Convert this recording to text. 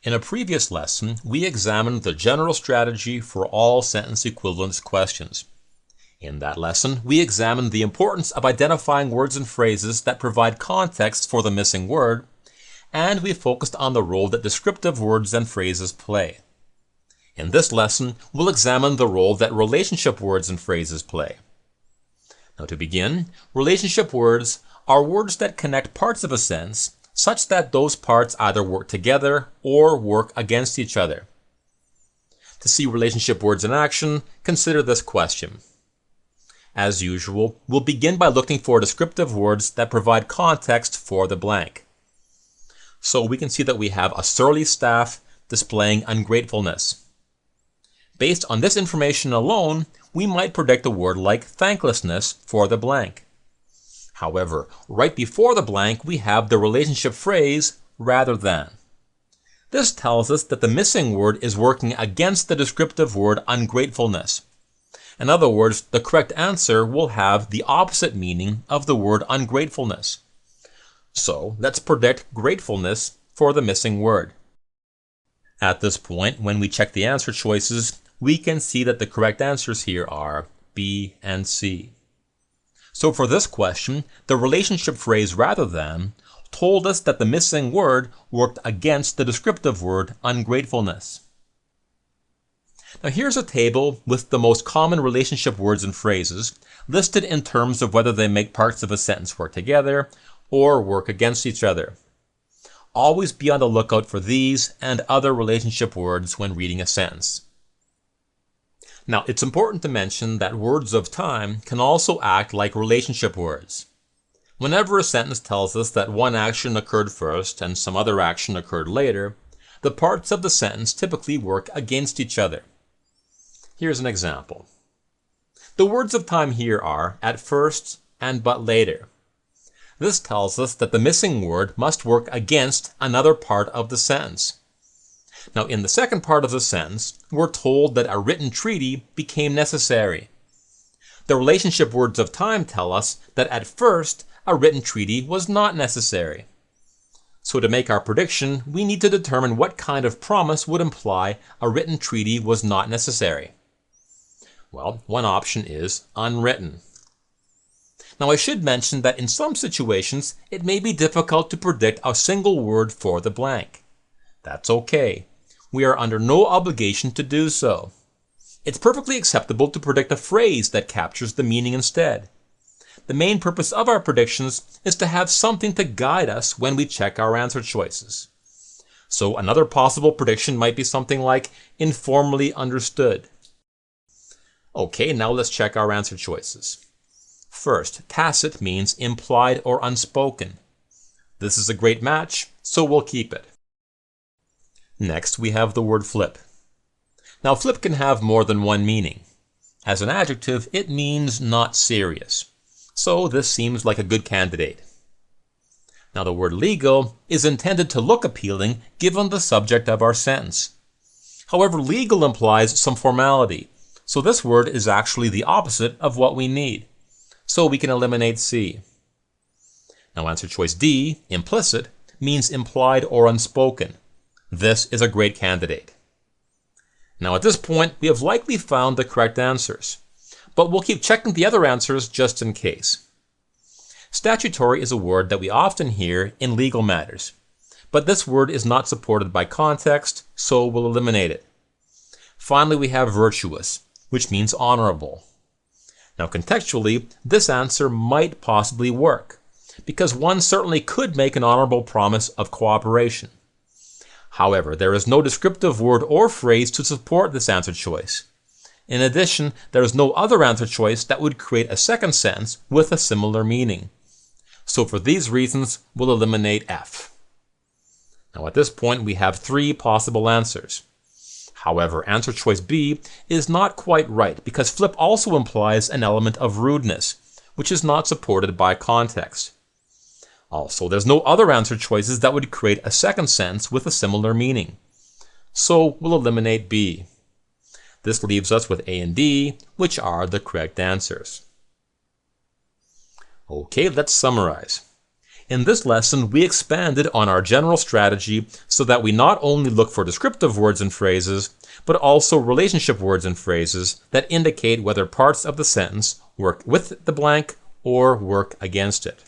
In a previous lesson, we examined the general strategy for all sentence equivalence questions. In that lesson, we examined the importance of identifying words and phrases that provide context for the missing word, and we focused on the role that descriptive words and phrases play. In this lesson, we'll examine the role that relationship words and phrases play. Now to begin, relationship words are words that connect parts of a sentence such that those parts either work together or work against each other. To see relationship words in action, consider this question. As usual, we'll begin by looking for descriptive words that provide context for the blank. So we can see that we have a surly staff displaying ungratefulness. Based on this information alone, we might predict a word like thanklessness for the blank. However, right before the blank, we have the relationship phrase rather than. This tells us that the missing word is working against the descriptive word ungratefulness. In other words, the correct answer will have the opposite meaning of the word ungratefulness. So let's predict gratefulness for the missing word. At this point, when we check the answer choices, we can see that the correct answers here are B and C. So for this question, the relationship phrase rather than told us that the missing word worked against the descriptive word ungratefulness. Now here's a table with the most common relationship words and phrases listed in terms of whether they make parts of a sentence work together or work against each other. Always be on the lookout for these and other relationship words when reading a sentence. Now, it's important to mention that words of time can also act like relationship words. Whenever a sentence tells us that one action occurred first and some other action occurred later, the parts of the sentence typically work against each other. Here's an example. The words of time here are at first and but later. This tells us that the missing word must work against another part of the sentence. Now, in the second part of the sentence, we're told that a written treaty became necessary. The relationship words of time tell us that at first, a written treaty was not necessary. So to make our prediction, we need to determine what kind of promise would imply a written treaty was not necessary. Well, one option is unwritten. Now, I should mention that in some situations, it may be difficult to predict a single word for the blank. That's okay. We are under no obligation to do so. It's perfectly acceptable to predict a phrase that captures the meaning instead. The main purpose of our predictions is to have something to guide us when we check our answer choices. So another possible prediction might be something like informally understood. Okay, now let's check our answer choices. First, tacit means implied or unspoken. This is a great match, so we'll keep it. Next, we have the word flip. Now, flip can have more than one meaning. As an adjective, it means not serious. So this seems like a good candidate. Now, the word legal is intended to look appealing given the subject of our sentence. However, legal implies some formality, so this word is actually the opposite of what we need. So we can eliminate C. Now, answer choice D, implicit, means implied or unspoken. This is a great candidate. Now at this point, we have likely found the correct answers, but we'll keep checking the other answers just in case. Statutory is a word that we often hear in legal matters, but this word is not supported by context, so we'll eliminate it. Finally, we have virtuous, which means honorable. Now contextually, this answer might possibly work, because one certainly could make an honorable promise of cooperation. However, there is no descriptive word or phrase to support this answer choice. In addition, there is no other answer choice that would create a second sentence with a similar meaning. So for these reasons, we'll eliminate F. Now at this point, we have three possible answers. However, answer choice B is not quite right because flip also implies an element of rudeness, which is not supported by context. Also, there's no other answer choices that would create a second sentence with a similar meaning. So we'll eliminate B. This leaves us with A and D, which are the correct answers. Okay, let's summarize. In this lesson, we expanded on our general strategy so that we not only look for descriptive words and phrases, but also relationship words and phrases that indicate whether parts of the sentence work with the blank or work against it.